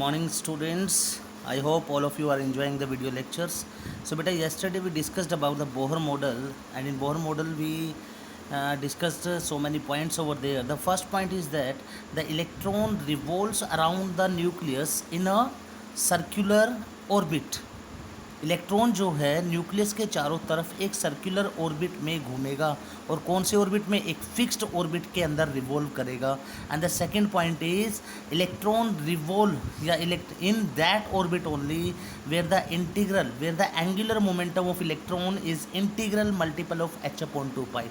morning, students. I hope all of you are enjoying the video lectures. So beta, yesterday we discussed about the Bohr model, and in Bohr model we discussed so many points over there. The first point is that the electron revolves around the nucleus in a circular orbit. Electron जो है nucleus के चारों तरफ एक circular orbit में घूमेगा, और कौन से ऑर्बिट में? एक फिक्स्ड ऑर्बिट के अंदर रिवॉल्व करेगा. And the second point is electron revolve या in that orbit only where the angular momentum of electron is integral multiple of h/2π.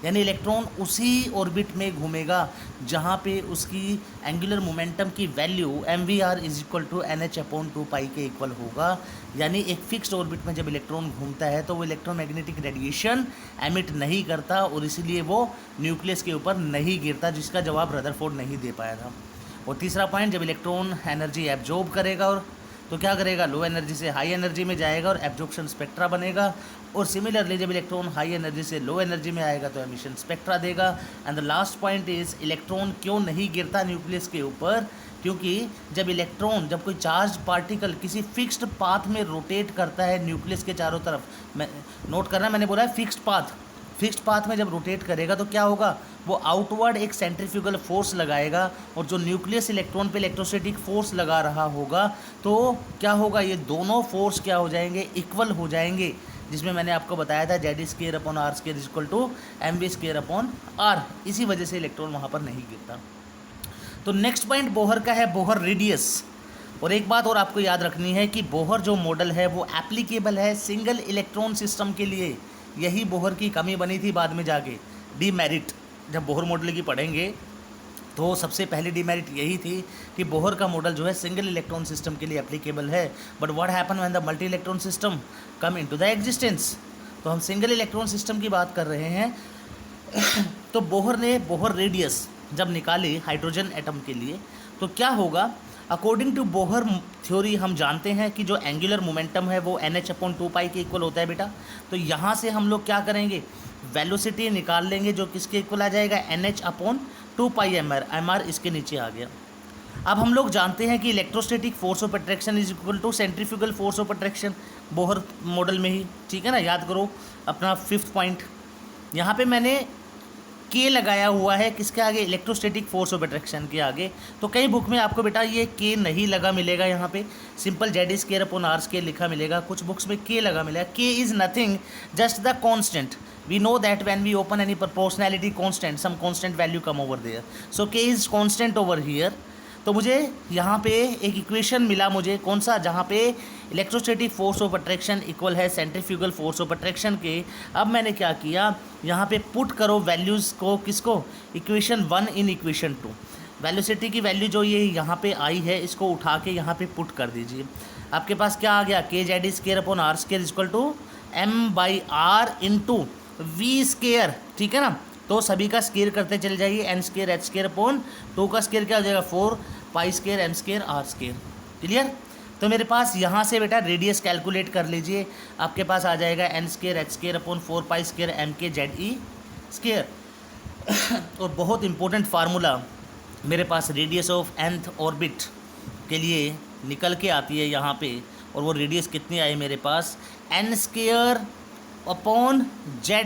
यानी इलेक्ट्रॉन उसी ऑर्बिट में घूमेगा जहाँ पे उसकी एंगुलर मोमेंटम की value mvr is equal to nh/2π के इक्वल होगा. यानी एक फिक्स्ड ऑर्बिट में जब इलेक्ट्रॉन घूमता है तो वो इलेक्ट्रोमैग्नेटिक रेडिएशन एमिट नहीं करता, और इसीलिए वो न्यूक्लियस के ऊपर नहीं गिरता, जिसका जवाब रदरफोर्ड नहीं दे पाया था. और तीसरा पॉइंट, जब इलेक्ट्रॉन एनर्जी एब्जॉर्ब करेगा और तो क्या करेगा? लो एनर्जी से हाई एनर्जी में जाएगा और एब्जॉर्प्शन स्पेक्ट्रा बनेगा. और सिमिलरली जब इलेक्ट्रॉन हाई एनर्जी से लो एनर्जी में आएगा तो एमिशन स्पेक्ट्रा देगा. And the last point is electron क्यों नहीं गिरता न्यूक्लियस के ऊपर? क्योंकि जब कोई चार्ज पार्टिकल किसी फिक्स्ड पाथ में रोटेट करता है न्यूक्लियस के चारों तरफ, मैं नोट करना, मैंने बोला है फिक्स्ड पाथ में जब रोटेट करेगा तो क्या होगा? वो आउटवर्ड एक सेंट्रीफ्यूगल फोर्स लगाएगा, और जो न्यूक्लियस इलेक्ट्रॉन पे इलेक्ट्रोस्टैटिक फोर्स लगा रहा होगा तो क्या होगा? ये दोनों फोर्स क्या हो जाएंगे? इक्वल हो जाएंगे, जिसमें मैंने आपको बताया था Z²/R² is equal to mv²/r. इसी वजह से इलेक्ट्रॉन वहाँ पर नहीं गिरता. तो नेक्स्ट पॉइंट बोहर का है, बोहर रेडियस. और एक बात और आपको याद रखनी है कि बोहर जो मॉडल है वो एप्लीकेबल है सिंगल इलेक्ट्रॉन सिस्टम के लिए. यही बोहर की कमी बनी थी बाद में जाके, डीमेरिट. जब बोहर मॉडल की पढ़ेंगे तो सबसे पहली डीमेरिट यही थी कि बोहर का मॉडल जो है सिंगल इलेक्ट्रॉन सिस्टम के लिए एप्लीकेबल है. But what happen when the multi electron system come into the existence. तो हम सिंगल इलेक्ट्रॉन सिस्टम की बात कर रहे हैं. तो बोहर ने बोहर रेडियस जब निकाली हाइड्रोजन एटम के लिए तो क्या होगा? अकॉर्डिंग टू बोहर थ्योरी हम जानते हैं कि जो एंगुलर मोमेंटम है वो nh/2π के इक्वल होता है बेटा. तो यहाँ से हम लोग क्या करेंगे? वेलोसिटी निकाल लेंगे, जो किसके इक्वल आ जाएगा? nh/2πmr. mr इसके नीचे आ गया. अब हम लोग जानते हैं कि electrostatic force of attraction is equal to centrifugal force of attraction, Bohr model में ही. ठीक है ना, याद करो अपना फिफ्थ पॉइंट. यहाँ पे मैंने के लगाया हुआ है किसके आगे? इलेक्ट्रोस्टैटिक फोर्स ऑफ अट्रैक्शन के आगे. तो कई बुक में आपको बेटा ये के नहीं लगा मिलेगा, यहाँ पे सिंपल Z²/R² लिखा मिलेगा. कुछ बुक्स में के लगा मिलेगा. के is nothing just the constant. we know that when we open any proportionality constant some constant value come over there, so k is constant over here. तो मुझे यहाँ पे एक इक्वेशन मिला मुझे, कौन सा? जहाँ पे electrostatic force of attraction equal है सेंट्रीफ्यूगल फोर्स ऑफ अट्रैक्शन के. अब मैंने क्या किया? यहाँ पे पुट करो वैल्यूज़ को, किसको? Equation 1 in equation 2. वेलोसिटी की वैल्यू जो ये यहाँ पे आई है इसको उठा के यहाँ पे पुट कर दीजिए. आपके पास क्या आ गया? kZ²/R² is equal to m/r into v². ठीक है ना, तो सभी का स्केयर करते चले जाइए. n² h²/2 का स्केयर क्या हो जाएगा? 4π² m²r². क्लियर? तो मेरे पास यहाँ से बेटा रेडियस कैलकुलेट कर लीजिए. आपके पास आ जाएगा n² h²/4π² mkZe². और बहुत इंपॉर्टेंट फार्मूला मेरे पास रेडियस ऑफ nth ऑर्बिट के लिए निकल के आती है यहाँ पे. और वो रेडियस कितनी आई मेरे पास? n² अपॉन z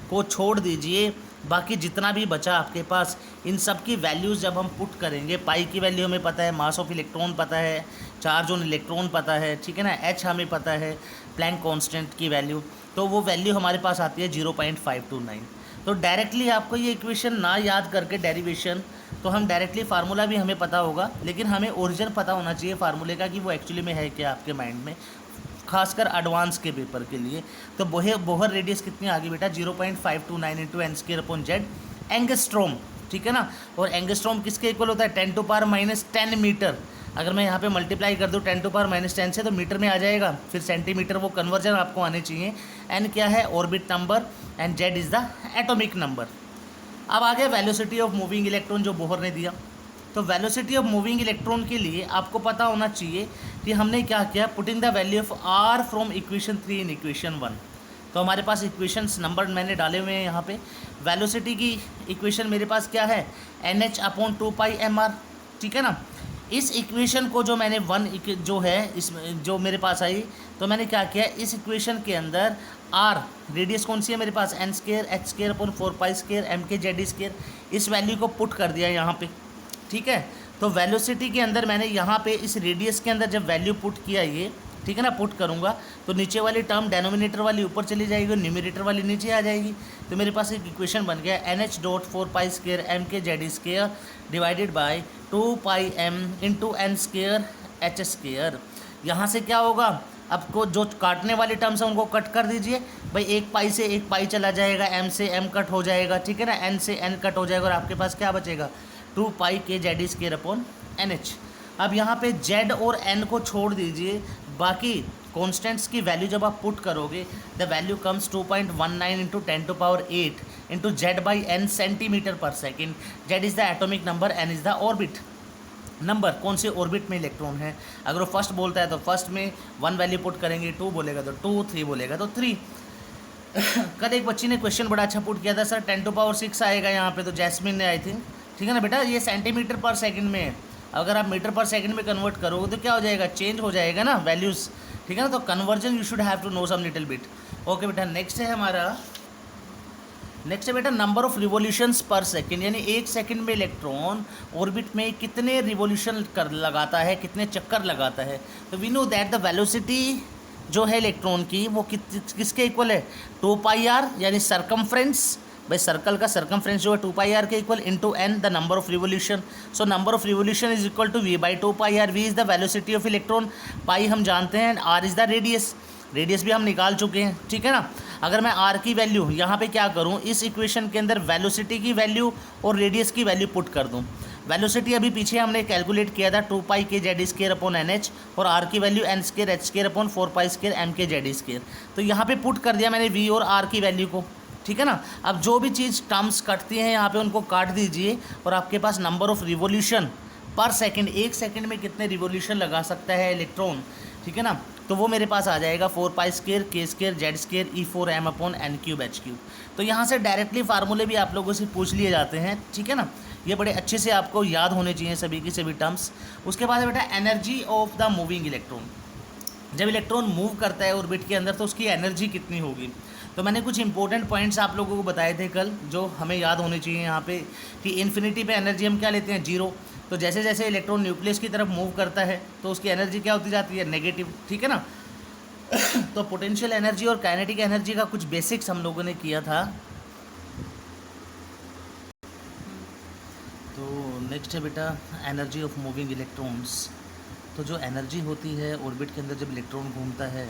को छोड़ दीजिए, बाकी जितना भी बचा आपके पास इन सब की वैल्यूज़ जब हम पुट करेंगे, पाई की वैल्यू हमें पता है, मास ऑफ इलेक्ट्रॉन पता है, चार्ज ऑन इलेक्ट्रॉन पता है, ठीक है ना, h हमें पता है, प्लैंक कांस्टेंट की वैल्यू, तो वो वैल्यू हमारे पास आती है 0.529. तो डायरेक्टली आपको ये इक्वेशन ना याद करके डेरिवेशन, तो हम डायरेक्टली फार्मूला भी हमें पता होगा, लेकिन हमें ओरिजिन पता होना चाहिए फार्मूले का कि वो एक्चुअली में है क्या आपके माइंड में, खासकर एडवांस के पेपर के लिए. तो बोहर रेडियस कितनी आ गई बेटा? 0.529 इंटू n²/z एंगस्ट्रोम. ठीक है ना, और एंगस्ट्रोम किसके इक्वल होता है? 10⁻10 मीटर. अगर मैं यहाँ पे मल्टीप्लाई कर दूँ 10⁻10 से तो मीटर में आ जाएगा, फिर सेंटीमीटर, वो कन्वर्जन आपको आने चाहिए. n क्या है? Orbit number, and z is the atomic number. अब आ गया वेलोसिटी ऑफ मूविंग इलेक्ट्रॉन जो बोहर ने दिया. तो वेलोसिटी ऑफ मूविंग इलेक्ट्रॉन के लिए आपको पता होना चाहिए कि हमने क्या किया? Putting the value of r from equation 3 in equation 1. तो हमारे पास इक्वेशंस नंबर मैंने डाले हुए हैं यहाँ पे. वेलोसिटी की इक्वेशन मेरे पास क्या है? nh/2πmr. ठीक है ना, इस इक्वेशन को जो मैंने जो है इसमें जो मेरे पास आई, तो मैंने क्या किया, इस इक्वेशन के अंदर आर रेडियस कौन सी है मेरे पास, N square H square upon 4 pi square M K Z square, इस वैल्यू को पुट कर दिया यहाँ पे। ठीक है, तो वेलोसिटी के अंदर मैंने यहाँ पे इस रेडियस के अंदर जब वैल्यू पुट किया ये, ठीक है ना, पुट करूँगा तो नीचे वाली टर्म डेनोमिनेटर वाली ऊपर चली जाएगी और न्यूमरेटर वाली नीचे आ जाएगी। तो मेरे पास एक इक्वेशन बन गया N H dot 4 pi square M K Z square divided by 2 pi M into N square H square. यहाँ से क्या होगा, आपको जो काटने वाली टर्म्स हैं उनको कट कर दीजिए भाई, 1 पाई से 1 पाई चला जाएगा, एम से एम कट हो जाएगा, ठीक है ना, एन से एन कट हो जाएगा और आपके पास क्या बचेगा, 2 pi K Z square upon N H. अब यहाँ पे जेड और एन को छोड़ दीजिए, बाकी कॉन्स्टेंट्स की वैल्यू जब आप पुट करोगे the value comes 2.19 into 10⁸ into Z by N centimetre पर second. Z is the atomic number, N is the orbit number, कौन से ऑर्बिट में इलेक्ट्रॉन है। अगर वो फर्स्ट बोलता है तो फर्स्ट में 1 वैल्यू पुट करेंगे, 2 बोलेगा तो 2, 3 बोलेगा तो 3। कल एक बच्ची ने क्वेश्चन बड़ा अच्छा पुट किया था, सर 10⁶ आएगा यहाँ पे, तो जैस्मिन ने आई थिंक, ठीक है ना बेटा, ये सेंटीमीटर पर सेकंड में है, अगर आप मीटर पर सेकंड में कन्वर्ट करोगे तो क्या हो जाएगा, चेंज हो जाएगा ना वैल्यूज़, ठीक है ना, तो conversion you should have to know some little bit. Okay बेटा, नेक्स्ट है बेटा number of revolutions per second, यानी 1 सेकंड में इलेक्ट्रॉन ऑर्बिट में कितने रिवोल्यूशन कर लगाता है, कितने चक्कर लगाता है। तो we know that the velocity जो है इलेक्ट्रॉन की वो किसके इक्वल है, 2 पाई आर, यानी सरकमफ्रेंस, भाई सर्कल का सर्कमफ्रेंस जो है 2 पाई आर के equal into N the number of revolution. So number of revolution is equal to V by 2 pi R. V is the velocity of electron, pi हम जानते हैं, R is the radius, radius भी हम निकाल चुके हैं, ठीक है ना। अगर मैं आर की वैल्यू यहाँ पे क्या करूँ, इस इक्वेशन के अंदर वेलोसिटी की वैल्यू और रेडियस की वैल्यू पुट कर दूँ। वेलोसिटी अभी पीछे हमने कैलकुलेट किया था 2 pi K Z square upon N H, और आर की value N square H square upon 4 pi square M K Z square. तो यहाँ पे पुट कर दिया मैंने वी और आर की वैल्यू को, ठीक है ना। अब जो भी चीज़ टर्म्स कटती हैं यहाँ पे उनको काट दीजिए और आपके पास number of revolution per second, 1 second में कितने रिवोल्यूशन लगा सकता है इलेक्ट्रॉन, ठीक है ना, तो वो मेरे पास आ जाएगा 4 pi square K square Z square E4m upon N cube H cube. तो यहाँ से डायरेक्टली फार्मूले भी आप लोगों से पूछ लिए जाते हैं, ठीक है ना, ये बड़े अच्छे से आपको याद होने चाहिए सभी की सभी टर्म्स। उसके बाद है बेटा energy of the moving electron. जब इलेक्ट्रॉन मूव करता है ऑर्बिट के अंदर तो उसकी एनर्जी कितनी होगी। तो मैंने कुछ इंपॉर्टेंट पॉइंट्स आप लोगों को बताए थे कल जो हमें याद होने चाहिए यहाँ पे, कि इन्फिनिटी पे एनर्जी हम क्या लेते हैं, 0। तो जैसे जैसे इलेक्ट्रॉन न्यूक्लियस की तरफ मूव करता है तो उसकी एनर्जी क्या होती जाती है, नेगेटिव, ठीक है ना। तो पोटेंशियल एनर्जी और काइनेटिक एनर्जी का कुछ बेसिक्स हम लोगों ने किया था। तो नेक्स्ट है बेटा एनर्जी ऑफ मूविंग इलेक्ट्रॉन्स। तो जो एनर्जी होती है ऑर्बिट के अंदर जब इलेक्ट्रॉन घूमता है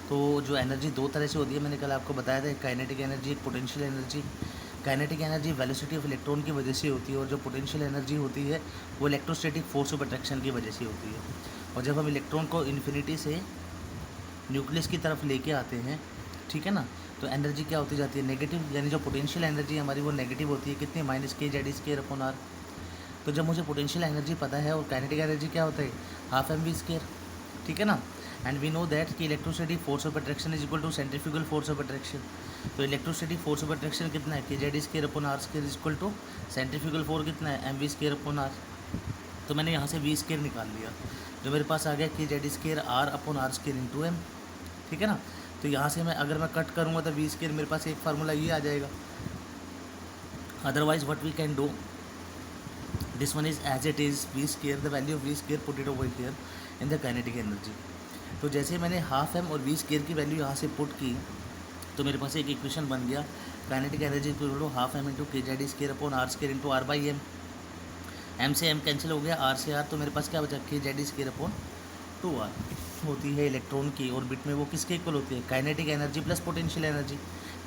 तो जो एनर्जी 2 तरह से होती है, मैंने कल आपको बताया था, एक काइनेटिक एनर्जी, एक potential energy. Kinetic energy velocity of electron की वजह से होती है, और जो पोटेंशियल एनर्जी होती है वो इलेक्ट्रोस्टैटिक फोर्स ऑफ अट्रैक्शन की वजह से होती है। और जब हम इलेक्ट्रॉन को इन्फिनिटी से न्यूक्लियस की तरफ लेके आते हैं, ठीक है ना, तो एनर्जी क्या होती जाती है, नेगेटिव, यानी जो पोटेंशियल एनर्जी हमारी वो नेगेटिव होती है, कितनी, -k Z square upon R. तो जब मुझे पोटेंशियल एनर्जी पता है और काइनेटिक एनर्जी क्या होता है, हाफ mv स्केयर, ठीक है ना। एंड वी नो दैट कि electrostatic force of attraction is equal to centrifugal force of attraction. तो इलेक्ट्रोस्टैटिक फोर्स ऑफ अट्रैक्शन कितना है, K Z square upon R square is equal to centrifugal force कितना है, mv square upon R. तो मैंने यहाँ से v स्केयर निकाल लिया, जो मेरे पास आ गया K Z square R upon R square into M, ठीक है ना। तो यहाँ से अगर मैं कट करूँगा तो v स्केयर मेरे पास एक फार्मूला ये आ जाएगा। Otherwise what we can do, this one is as it is v square, the value of v square put it over here in the kinetic energy। तो जैसे मैंने हाफ m और v square की value यहाँ से put की तो मेरे पास एक इक्वेशन बन गया, kinetic energy equal to half m into K Z square upon R square into R by M. M से एम कैंसिल हो गया, आर से आर, तो मेरे पास क्या बचा, के जेड स्केयर अपॉन 2r होती है इलेक्ट्रॉन की ऑर्बिट में, वो किसके इक्वल होती है, kinetic energy plus potential energy.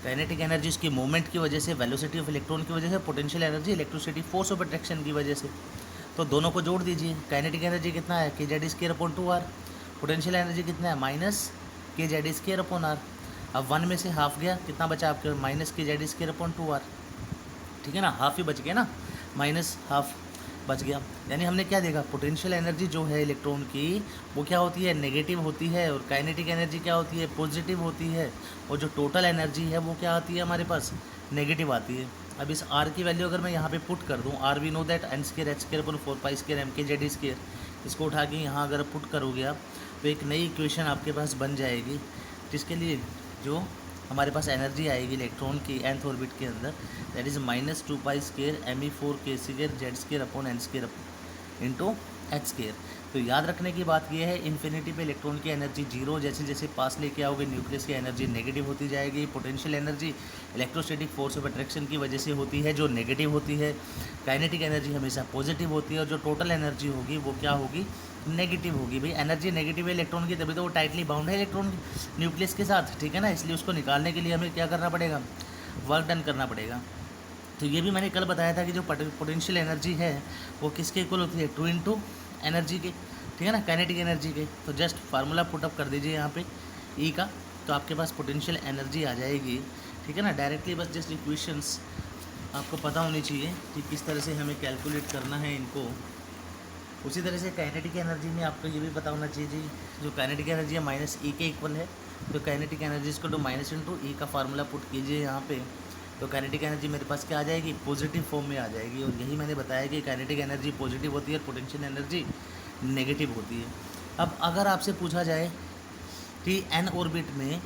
Kinetic energy उसकी मूवमेंट की वजह से, वेलोसिटी ऑफ इलेक्ट्रॉन की वजह से, potential energy electrostatic force of attraction की वजह से। तो दोनों को जोड़ दीजिए, काइनेटिक एनर्जी कितना है, K Z square upon 2r, potential energy कितना है, -k Z square upon r। अब 1 में से हाफ गया, कितना बचा आपके, -k Z square upon 2r, ठीक है ना, हाफ ही बच गया ना, माइनस हाफ बच गया। यानी हमने क्या देखा, पोटेंशियल एनर्जी जो है इलेक्ट्रॉन की वो क्या होती है, नेगेटिव होती है, और काइनेटिक एनर्जी क्या होती है, पॉजिटिव होती है, और जो टोटल एनर्जी है वो क्या आती है हमारे पास, नेगेटिव आती है। अब इस आर की वैल्यू अगर मैं यहाँ पे पुट कर दूँ, R we know that N square H square upon 4 pi square M K Z square, इसको उठा के यहाँ अगर पुट करोगे आप तो एक नई इक्वेशन आपके पास बन जाएगी, जिसके लिए जो हमारे पास एनर्जी आएगी इलेक्ट्रॉन की nth ऑर्बिट के अंदर, that is -2 pi square me4k Z square upon N square into H square. तो याद रखने की बात यह है, इन्फिनिटी पे इलेक्ट्रॉन की एनर्जी जीरो, जैसे जैसे पास लेके आओगे न्यूक्लियस की एनर्जी नेगेटिव होती जाएगी। Potential energy electrostatic force of attraction की वजह से होती है जो नेगेटिव होती है। काइनेटिक एनर्जी हमेशा पॉजिटिव होती है, और जो टोटल एनर्जी होगी वो क्या होगी, नेगेटिव होगी। भाई एनर्जी नेगेटिव है इलेक्ट्रॉन की, तभी तो वो टाइटली बाउंड है इलेक्ट्रॉन न्यूक्लियस के साथ, ठीक है ना। इसलिए उसको निकालने के लिए हमें क्या करना पड़ेगा, वर्क डन करना पड़ेगा। तो ये भी मैंने कल बताया था कि जो पोटेंशियल एनर्जी है वो किसके इक्वल होती है, 2 इंटू एनर्जी के, ठीक है ना, काइनेटिक एनर्जी के। तो जस्ट फार्मूला पुटअप कर दीजिए यहाँ पे ई का, तो आपके पास पोटेंशियल एनर्जी आ जाएगी, ठीक है ना। डायरेक्टली बस जस्ट इक्वेशंस आपको पता होनी चाहिए कि किस तरह से हमें कैलकुलेट करना है इनको। उसी तरह से काइनेटिक एनर्जी में आपको ये भी पता होना चाहिए जी, जो काइनेटिक एनर्जी है माइनस ई के इक्वल है, तो काइनेटिक एनर्जी इसको तो माइनस इंटू ई का फार्मूला पुट कीजिए यहाँ पे, तो काइनेटिक एनर्जी मेरे पास क्या आ जाएगी, पॉजिटिव फॉर्म में आ जाएगी। और यही मैंने बताया कि काइनेटिक एनर्जी पॉजिटिव होती है और पोटेंशियल एनर्जी नेगेटिव होती है। अब अगर आपसे पूछा जाए कि एन ऑर्बिट में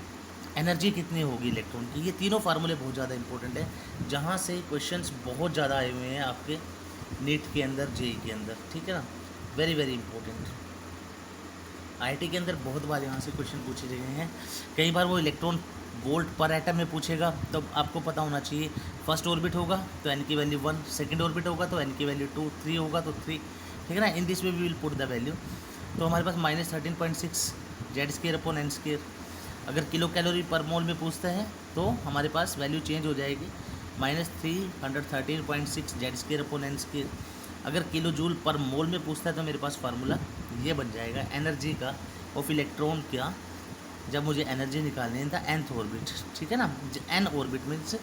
एनर्जी कितनी होगी इलेक्ट्रॉन की, ये तीनों फार्मूले बहुत ज़्यादा इंपॉर्टेंट है, जहाँ से क्वेश्चंस बहुत ज़्यादा आए हुए हैं आपके नीट के अंदर, जेई के अंदर, ठीक है ना, वेरी वेरी इंपॉर्टेंट। आईआईटी के अंदर बहुत बार यहाँ से क्वेश्चन पूछे गए हैं, कई बार वो इलेक्ट्रॉन वोल्ट पर एटम में पूछेगा, तो आपको पता होना चाहिए फर्स्ट ऑर्बिट होगा तो एन की वैल्यू 1, सेकंड ऑर्बिट होगा तो एन की वैल्यू 2, 3 होगा तो 3, ठीक है ना। In this way we will put the value. तो हमारे पास -13.6 Z square upon N square, अगर किलो कैलोरी पर मोल में पूछता है तो हमारे पास वैल्यू चेंज हो जाएगी, -313.6 Z square upon N square. अगर किलो जूल पर मोल में पूछता है तो मेरे पास फार्मूला ये बन जाएगा एनर्जी का ऑफ इलेक्ट्रॉन का, जब मुझे एनर्जी निकालनी है था nth ऑर्बिट, ठीक है ना। एन ऑर्बिट मीन्स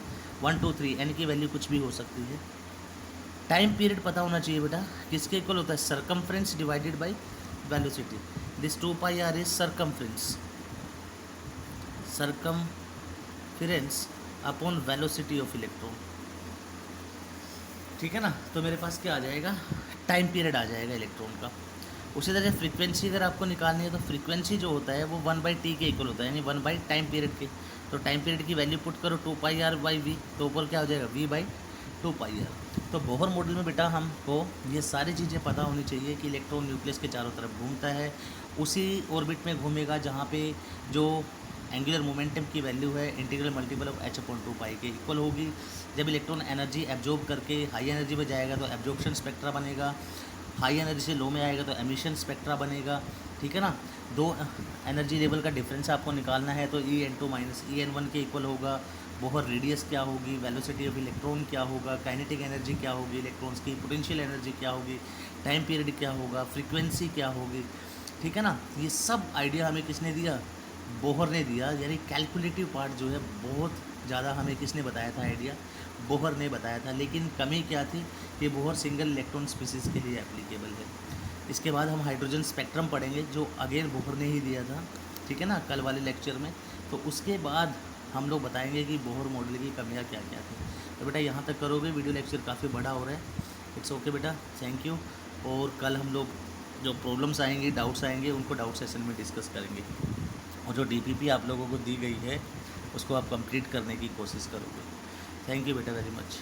1 2 3, एन की वैल्यू कुछ भी हो सकती है। टाइम पीरियड पता होना चाहिए बेटा, किसके इक्वल होता है, circumference divided by velocity. This 2 pi R is circumference upon velocity of electron, ठीक है ना। तो मेरे पास क्या आ जाएगा, टाइम पीरियड आ जाएगा इलेक्ट्रॉन का। उसी तरह फ्रीक्वेंसी अगर आपको निकालनी है तो फ्रीक्वेंसी जो होता है वो 1/t के इक्वल होता है, यानी 1 बाई टाइम पीरियड के। तो टाइम पीरियड की वैल्यू पुट करो 2 पाई आर बाई वी, तो ऊपर क्या हो जाएगा, v/2 पाई आर। तो बोहर मॉडल में बेटा हमको ये सारी चीज़ें पता होनी चाहिए कि इलेक्ट्रॉन न्यूक्लियस के चारों तरफ घूमता है, उसी ऑर्बिट में घूमेगा जहाँ पे जो एंगुलर मोमेंटम की वैल्यू है इंटीग्रल मल्टीपल ऑफ h/2 पाई के इक्वल होगी। जब इलेक्ट्रॉन एनर्जी एब्जॉर्ब करके हाई एनर्जी में जाएगा तो एब्जॉर्प्शन स्पेक्ट्रा बनेगा, हाई एनर्जी से लो में आएगा तो एमिशन स्पेक्ट्रा बनेगा, ठीक है ना। दो एनर्जी लेवल का डिफरेंस आपको निकालना है तो E_2 माइनस EN1 के इक्वल होगा। बोहर रेडियस क्या होगी, वेलोसिटी ऑफ इलेक्ट्रॉन क्या होगा, काइनेटिक एनर्जी क्या होगी इलेक्ट्रॉन्स की, पोटेंशियल एनर्जी क्या होगी, टाइम पीरियड क्या होगा, फ्रीक्वेंसी क्या होगी, ठीक है ना। ये सब आइडिया हमें किसने दिया, बोहर ने दिया। यानी कैलकुलेटिव पार्ट जो है बहुत ज़्यादा हमें किसने बताया था, आइडिया बोहर ने बताया था। लेकिन कमी क्या थी कि बोहर सिंगल इलेक्ट्रॉन स्पीसीज़ के लिए एप्लीकेबल है। इसके बाद हम हाइड्रोजन स्पेक्ट्रम पढ़ेंगे जो अगेन बोहर ने ही दिया था, ठीक है ना, कल वाले लेक्चर में। तो उसके बाद हम लोग बताएंगे कि बोहर मॉडल की कमियाँ क्या क्या थी। तो बेटा यहाँ तक करोगे, वीडियो लेक्चर काफ़ी बड़ा हो रहा है। इट्स ओके बेटा, थैंक यू। और कल हम लोग जो प्रॉब्लम्स आएंगे, डाउट्स आएंगे, उनको डाउट सेशन में डिस्कस करेंगे। और जो DPP आप लोगों को दी गई है उसको आप कंप्लीट करने की कोशिश करोगे। थैंक यू बेटा वेरी मच।